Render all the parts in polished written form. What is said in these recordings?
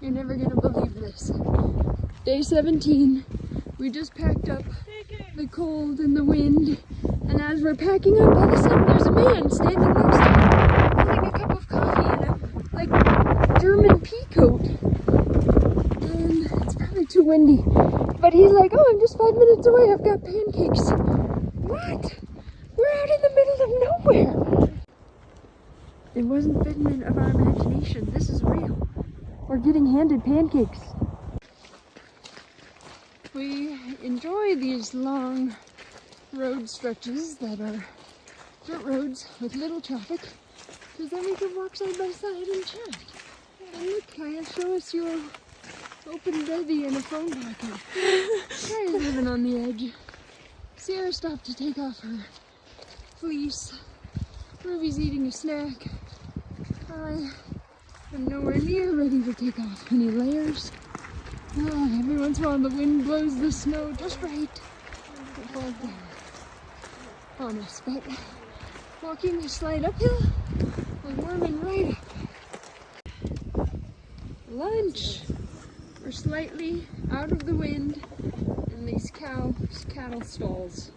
You're never gonna believe this. Day 17. We just packed up the cold and the wind, and as we're packing up, all of a sudden there's a man standing next to me, holding a cup of coffee in a like German pea coat. And it's probably too windy, but he's like, "Oh, I'm just 5 minutes away. I've got pancakes." What? We're out in the middle of nowhere. It wasn't figment of our imagination. This is real. We're getting handed pancakes. We enjoy these long road stretches that are dirt roads with little traffic, because then we can walk side by side and chat. And look, Kaya, show us your open bevy and a phone pocket. Kaya's living on the edge. Sierra stopped to take off her fleece. Ruby's eating a snack. I am nowhere near ready to take off any layers. Oh, every once in a while the wind blows the snow just right to fall down on us, but walking a slight uphill, we're warming right up. Lunch! We're slightly out of the wind in these cattle stalls.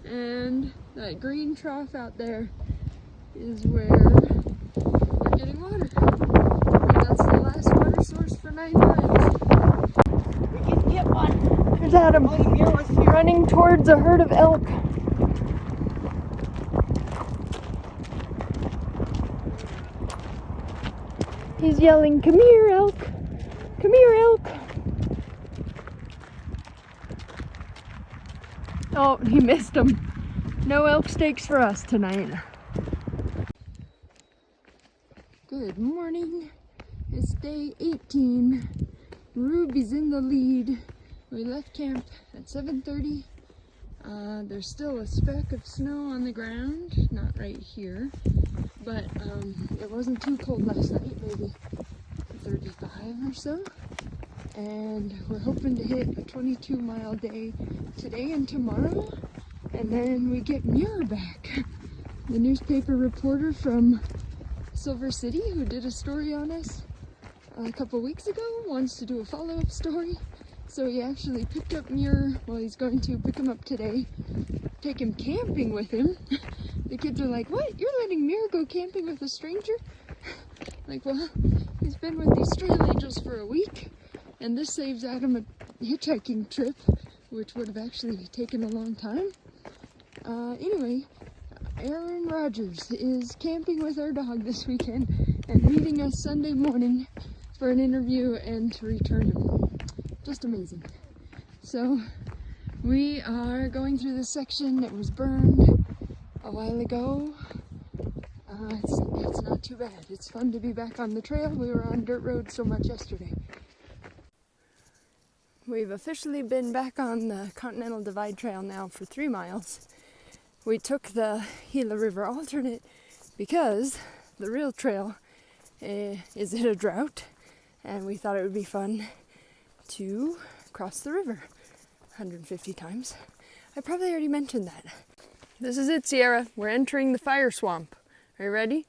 And that green trough out there is where we're getting water. And that's the last water source for 9 miles. We can get one. There's Adam running towards a herd of elk. He's yelling, "Come here, elk! Come here, elk!" Oh, he missed him. No elk steaks for us tonight. Good morning. It's day 18. Ruby's in the lead. We left camp at 7:30. There's still a speck of snow on the ground, not right here, but it wasn't too cold last night, maybe 35 or so. And we're hoping to hit a 22-mile day today and tomorrow, and then we get Muir back. The newspaper reporter from Silver City, who did a story on us a couple weeks ago, wants to do a follow-up story. So he actually picked up Muir. Well, he's going to pick him up today, take him camping with him. The kids are like, "What? You're letting Muir go camping with a stranger?" Like, well, he's been with these trail angels for a week, and this saves Adam a hitchhiking trip, which would have actually taken a long time. Anyway, Aaron Rogers is camping with our dog this weekend and meeting us Sunday morning for an interview and to return him. Just amazing. So we are going through this section that was burned a while ago. It's not too bad. It's fun to be back on the trail. We were on dirt roads so much yesterday. We've officially been back on the Continental Divide Trail now for 3 miles. We took the Gila River alternate because the real trail is in a drought, and we thought it would be fun to cross the river 150 times. I probably already mentioned that. This is it, Sierra. We're entering the fire swamp. Are you ready?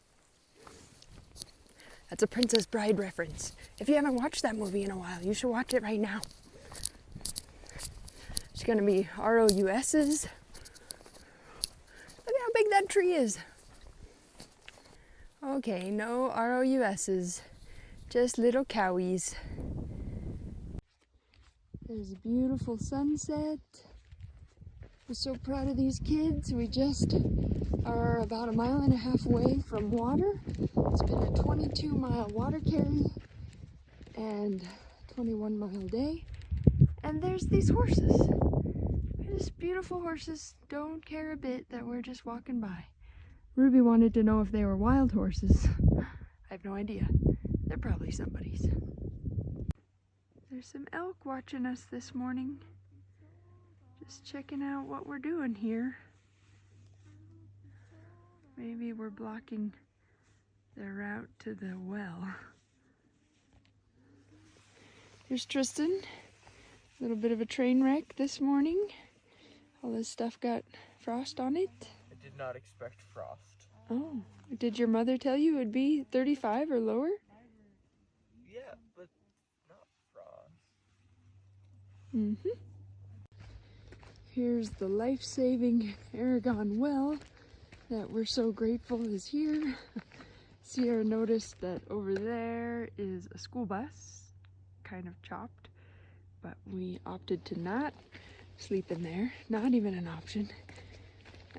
That's a Princess Bride reference. If you haven't watched that movie in a while, you should watch it right now. It's gonna be ROUS's. Look how big that tree is. Okay, no ROUS's, just little cowies. There's a beautiful sunset. We're so proud of these kids. We just are about 1.5 miles away from water. It's been a 22-mile water carry and 21-mile day. And there's these horses. Just beautiful horses. Don't care a bit that we're just walking by. Ruby wanted to know if they were wild horses. I have no idea. They're probably somebody's. There's some elk watching us this morning. Just checking out what we're doing here. Maybe we're blocking their route to the well. Here's Tristan. A little bit of a train wreck this morning. All this stuff got frost on it. I did not expect frost. Oh, did your mother tell you it would be 35 or lower? Here's the life-saving Aragon well that we're so grateful is here. Sierra noticed that over there is a school bus, kind of chopped, but we opted to not sleep in there, not even an option.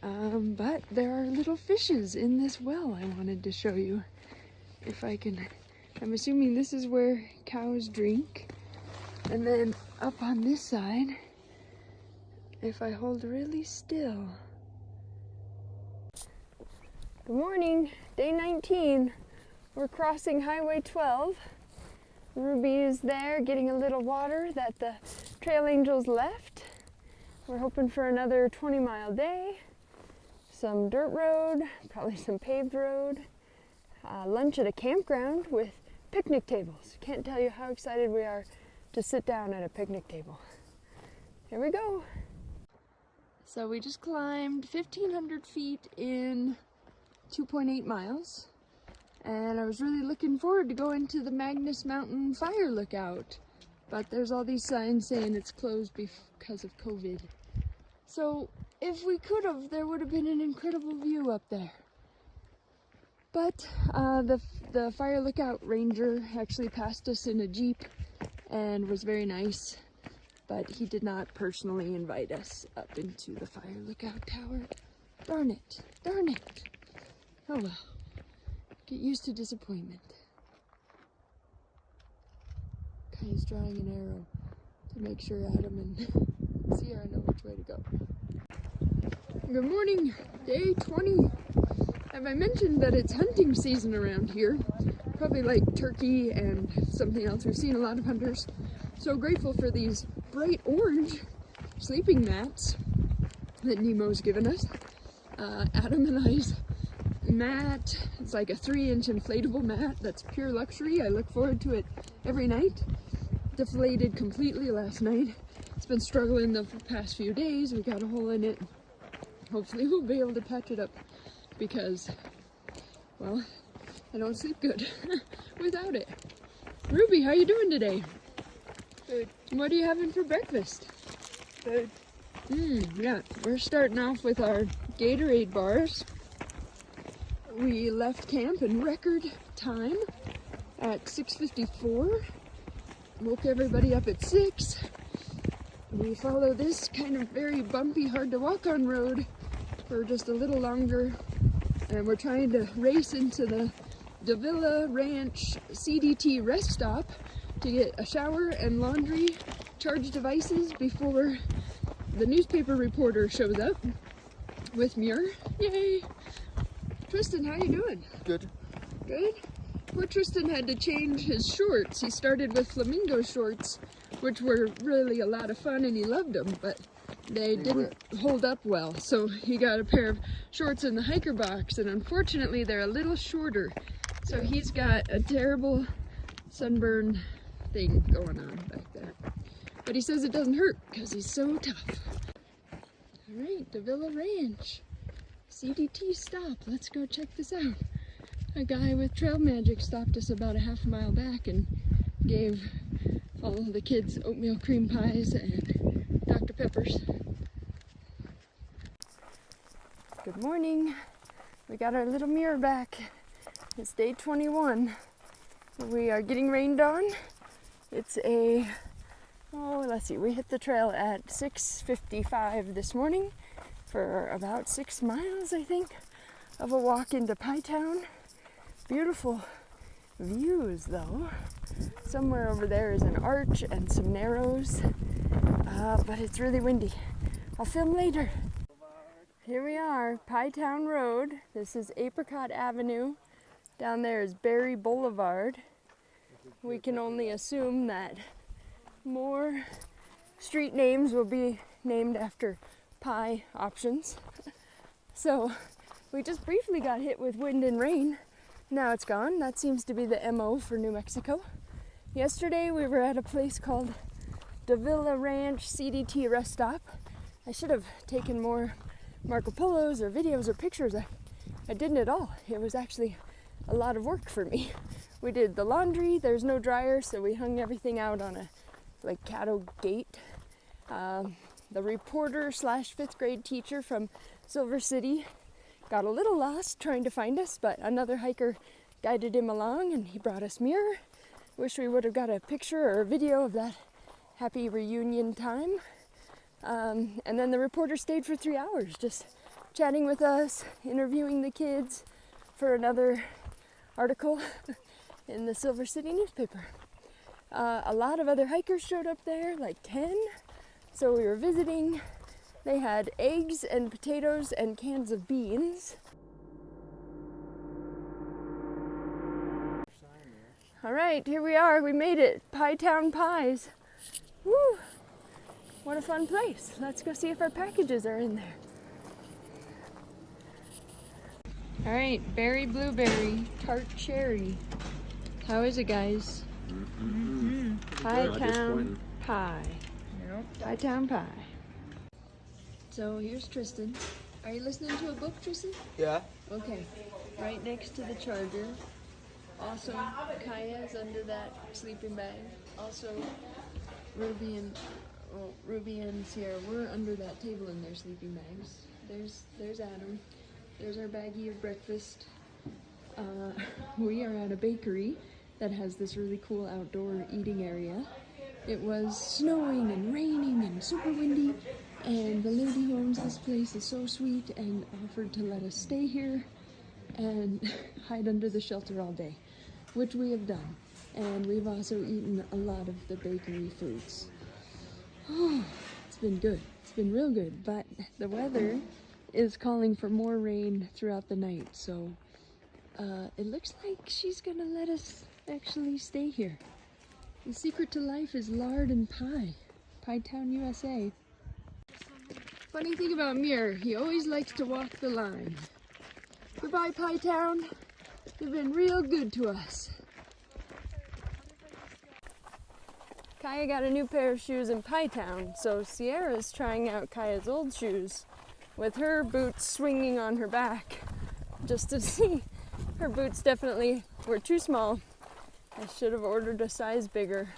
But there are little fishes in this well I wanted to show you. If I can, I'm assuming this is where cows drink. And then up on this side, if I hold really still. Good morning, day 19. We're crossing Highway 12. Ruby is there getting a little water that the trail angels left. We're hoping for another 20-mile day. Some dirt road, probably some paved road. Lunch at a campground with picnic tables. Can't tell you how excited we are to sit down at a picnic table. Here we go. So we just climbed 1,500 feet in 2.8 miles. And I was really looking forward to going to the Magnus Mountain Fire Lookout. But there's all these signs saying it's closed because of COVID. So if we could have, there would have been an incredible view up there. But the Fire Lookout ranger actually passed us in a Jeep and was very nice. But he did not personally invite us up into the Fire Lookout Tower. Darn it, darn it. Oh well, get used to disappointment. Kai's drawing an arrow to make sure Adam and Sierra know which way to go. Good morning, day 20. Have I mentioned that it's hunting season around here? Probably like turkey and something else. We've seen a lot of hunters. So grateful for these bright orange sleeping mats that Nemo's given us. Adam and I's mat, it's like a 3-inch inflatable mat that's pure luxury. I look forward to it every night. Deflated completely last night. It's been struggling the past few days. We got a hole in it. Hopefully we'll be able to patch it up because, well, I don't sleep good without it. Ruby, how you doing today? Good. What are you having for breakfast? Good. Yeah, we're starting off with our Gatorade bars. We left camp in record time at 6:54. Woke everybody up at 6. We follow this kind of very bumpy, hard to walk on road for just a little longer. And we're trying to race into the Davila Ranch CDT rest stop to get a shower and laundry charge devices before the newspaper reporter shows up with Muir. Yay! Tristan, how you doing? Good. Good? Poor Tristan had to change his shorts. He started with flamingo shorts, which were really a lot of fun and he loved them, but they didn't hold up well. So he got a pair of shorts in the hiker box, and unfortunately they're a little shorter. So he's got a terrible sunburn thing going on back there. But he says it doesn't hurt because he's so tough. All right, Davila Ranch. CDT stop. Let's go check this out. A guy with Trail Magic stopped us about a half mile back and gave all of the kids oatmeal cream pies and Dr. Peppers. Good morning. We got our little mirror back. It's day 21. We are getting rained on. It's let's see, we hit the trail at 6:55 this morning for about 6 miles, I think, of a walk into Pie Town. Beautiful views, though. Somewhere over there is an arch and some narrows, but it's really windy. I'll film later. Here we are, Pie Town Road. This is Apricot Avenue. Down there is Berry Boulevard. We can only assume that more street names will be named after pie options. So we just briefly got hit with wind and rain. Now it's gone. That seems to be the MO for New Mexico. Yesterday we were at a place called Davila Ranch CDT rest stop. I should have taken more Marco Polos or videos or pictures. I didn't at all. It was actually a lot of work for me. We did the laundry. There's no dryer, so we hung everything out on a cattle gate The reporter slash 5th grade teacher from Silver City got a little lost trying to find us, but another hiker guided him along and he brought us Mirror. Wish we would have got a picture or a video of that happy reunion time. And then the reporter stayed for 3 hours just chatting with us, interviewing the kids for another article in the Silver City newspaper. A lot of other hikers showed up there, like 10. So we were visiting. They had eggs and potatoes and cans of beans. All right, here we are. We made it. Pie Town Pies. Woo! What a fun place. Let's go see if our packages are in there. All right, berry blueberry, tart cherry. How is it, guys? Pie Town Pie. Pie Town Pie. So here's Tristan. Are you listening to a book, Tristan? Yeah. Okay. Right next to the charger. Also, Kaya's under that sleeping bag. Also, Ruby and Sierra were under that table in their sleeping bags. There's Adam. There's our baggie of breakfast. We are at a bakery that has this really cool outdoor eating area. It was snowing and raining and super windy, and the lady who owns this place is so sweet and offered to let us stay here and hide under the shelter all day, which we have done. And we've also eaten a lot of the bakery foods. Oh, it's been good. It's been real good, but the weather is calling for more rain throughout the night, so it looks like she's gonna let us actually stay here. The secret to life is lard and pie. Pie Town, USA. Funny thing about Mirror, he always likes to walk the line. Goodbye, Pie Town. You've been real good to us. Kaya got a new pair of shoes in Pie Town, so Sierra's trying out Kaya's old shoes with her boots swinging on her back just to see. Her boots definitely were too small. I should have ordered a size bigger.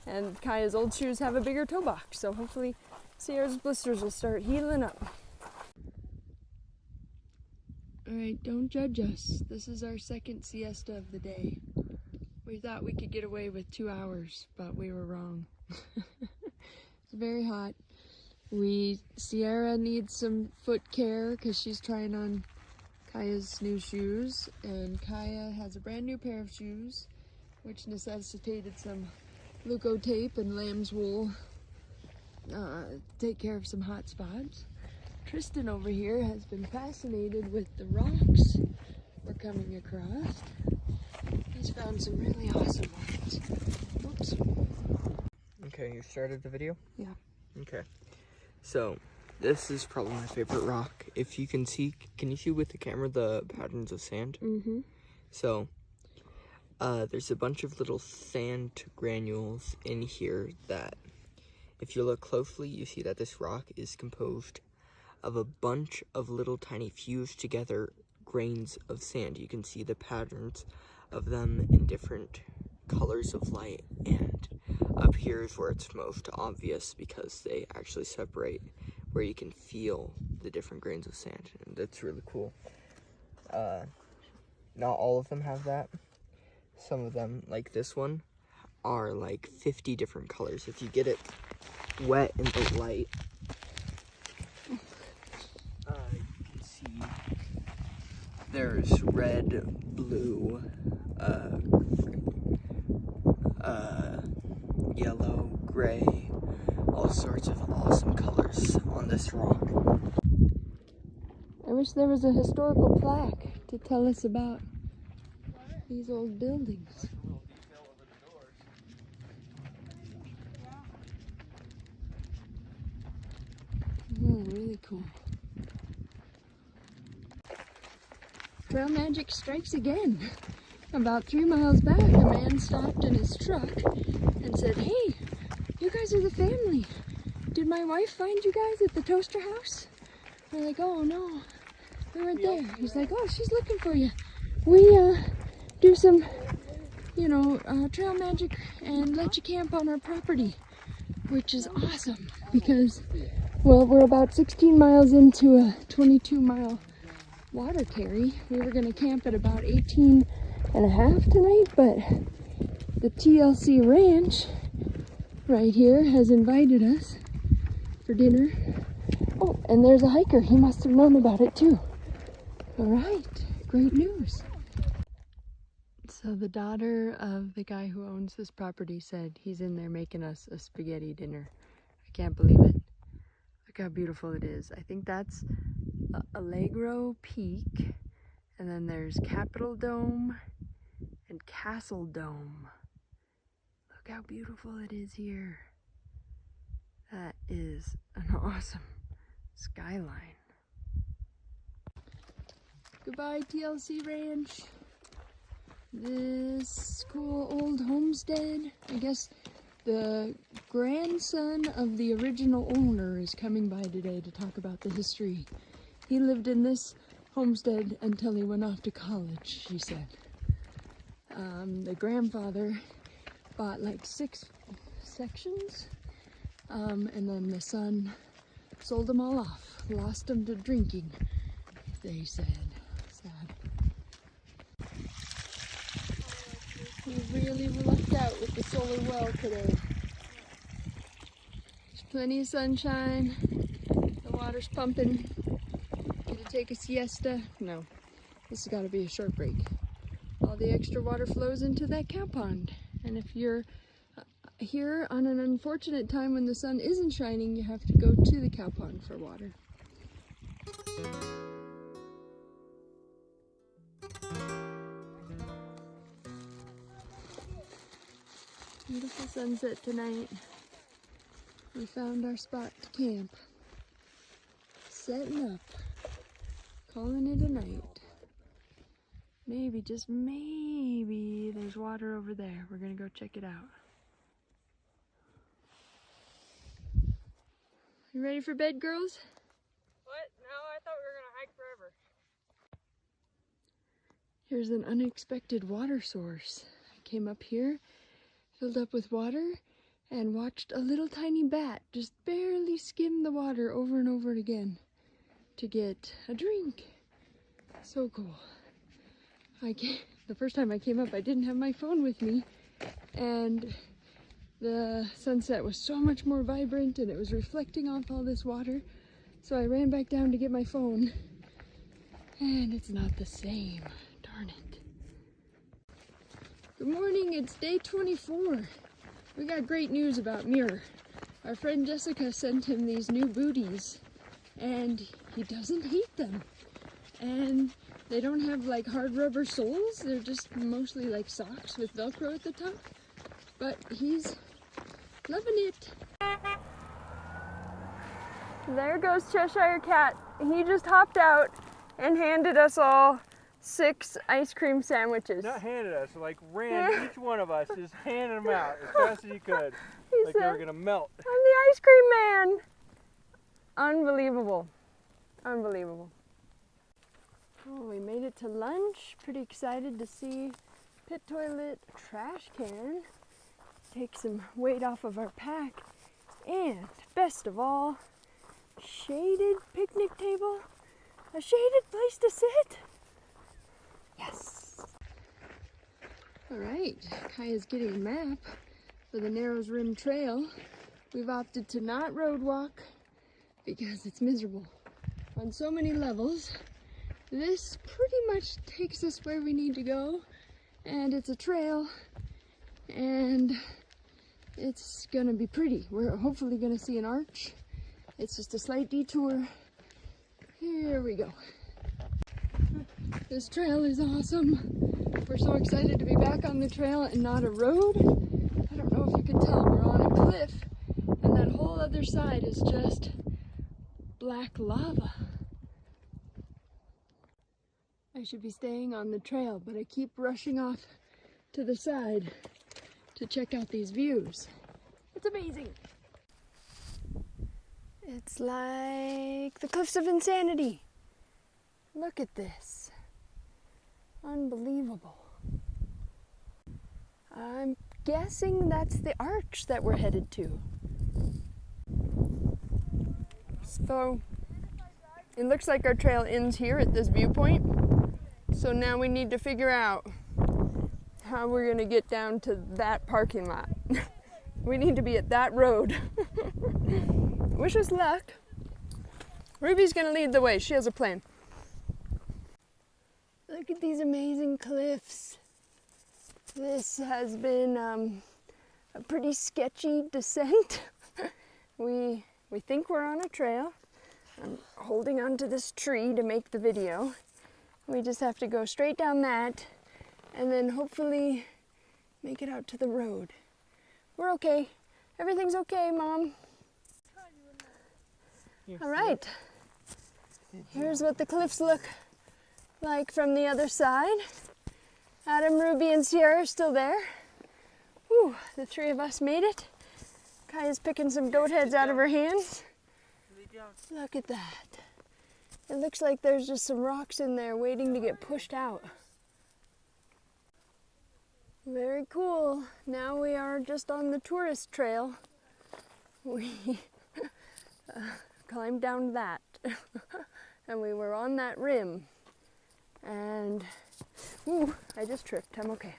And Kaya's old shoes have a bigger toe box, so hopefully Sierra's blisters will start healing up. Alright, don't judge us. This is our second siesta of the day. We thought we could get away with 2 hours, but we were wrong. It's very hot. Sierra needs some foot care because she's trying on Kaya's new shoes, and Kaya has a brand new pair of shoes, which necessitated some Luco tape and lamb's wool. Take care of some hot spots. Tristan over here has been fascinated with the rocks we're coming across. He's found some really awesome ones. Oops. Okay, you started the video? Yeah. Okay. So, this is probably my favorite rock. If you can see, can you see with the camera the patterns of sand? Mm-hmm. So, there's a bunch of little sand granules in here that, if you look closely, you see that this rock is composed of a bunch of little tiny fused together grains of sand. You can see the patterns of them in different colors of light, and up here is where it's most obvious because they actually separate, where you can feel the different grains of sand, and that's really cool. Not all of them have that. Some of them, like this one, are like 50 different colors. If you get it wet in the light, you can see there's red, blue, yellow, gray, all sorts of awesome colors on this rock. I wish there was a historical plaque to tell us about these old buildings. Oh, really cool. Trail magic strikes again. About 3 miles back, a man stopped in his truck and said, "Hey, you guys are the family. Did my wife find you guys at the toaster house?" We're like, "Oh no, we weren't there." He's like, "Oh, she's looking for you. We do some, trail magic and let you camp on our property." which is awesome because, well, we're about 16 miles into a 22-mile water carry. We were gonna camp at about 18 and a half tonight, but the TLC Ranch right here has invited us for dinner. Oh, and there's a hiker. He must have known about it too. All right, great news. So the daughter of the guy who owns this property said he's in there making us a spaghetti dinner. I can't believe it. Look how beautiful it is. I think that's Allegro Peak, and then there's Capitol Dome and Castle Dome. Look how beautiful it is here. That is an awesome skyline. Goodbye, TLC Ranch. This cool old homestead. I guess the grandson of the original owner is coming by today to talk about the history. He lived in this homestead until he went off to college, she said. The grandfather bought like 6 sections, and then the son sold them all off, lost them to drinking, they said. Sad. We really lucked out with the solar well today. There's plenty of sunshine, the water's pumping. Gonna take a siesta? No, this has got to be a short break. All the extra water flows into that cow pond, and if you're here on an unfortunate time when the sun isn't shining, you have to go to the cow pond for water. Beautiful sunset tonight. We found our spot to camp. Setting up. Calling it a night. Maybe, just maybe, there's water over there. We're gonna go check it out. You ready for bed, girls? What? No, I thought we were gonna hike forever. Here's an unexpected water source. I came up here, filled up with water, and watched a little tiny bat just barely skim the water over and over again to get a drink. So cool. The first time I came up, I didn't have my phone with me, and the sunset was so much more vibrant and it was reflecting off all this water. So I ran back down to get my phone, and it's not the same. Darn it. Good morning, it's day 24. We got great news about Muir. Our friend Jessica sent him these new booties, and he doesn't hate them. And they don't have like hard rubber soles, they're just mostly like socks with Velcro at the top. But he's loving it. There goes Cheshire Cat. He just hopped out and handed us all 6 ice cream sandwiches. Not handed us, like ran each one of us, just handed them out as fast as he could. He like said, they were gonna melt. I'm the ice cream man. Unbelievable. Unbelievable. Oh, we made it to lunch. Pretty excited to see pit toilet, trash can. Take some weight off of our pack. And best of all, shaded picnic table. A shaded place to sit. Yes. All right, Kaya's getting a map for the Narrows Rim Trail. We've opted to not road walk because it's miserable on so many levels. This pretty much takes us where we need to go, and it's a trail, and it's gonna be pretty. We're hopefully gonna see an arch. It's just a slight detour. Here we go. This trail is awesome. We're so excited to be back on the trail and not a road. I don't know if you can tell, we're on a cliff, and that whole other side is just black lava. I should be staying on the trail, but I keep rushing off to the side to check out these views. It's amazing. It's like the Cliffs of Insanity. Look at this. Unbelievable. I'm guessing that's the arch that we're headed to. So it looks like our trail ends here at this viewpoint. So now we need to figure out how we're going to get down to that parking lot. We need to be at that road. Wish us luck. Ruby's going to lead the way. She has a plan. Look at these amazing cliffs. This has been a pretty sketchy descent. We think we're on a trail. I'm holding onto this tree to make the video. We just have to go straight down that and then hopefully make it out to the road. We're okay. Everything's okay, Mom. All right. Here's what the cliffs look like from the other side. Adam, Ruby, and Sierra are still there. Whew, the three of us made it. Kaya's picking some goat heads out of her hands. Look at that. It looks like there's just some rocks in there waiting to get pushed out. Very cool. Now we are just on the tourist trail. We climbed down that. And we were on that rim. And, ooh, I just tripped. I'm okay.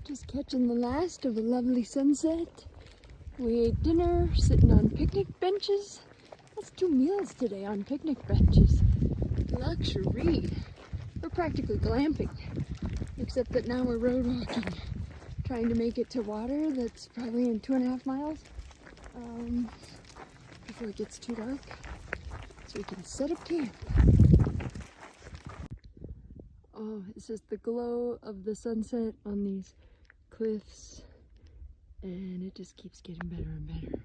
Just catching the last of a lovely sunset. We ate dinner, sitting on picnic benches. That's 2 meals today on picnic benches. Luxury. We're practically glamping, except that now we're road walking, trying to make it to water that's probably in 2.5 miles before it gets too dark, so we can set up camp. Oh, it's just the glow of the sunset on these cliffs, and it just keeps getting better and better.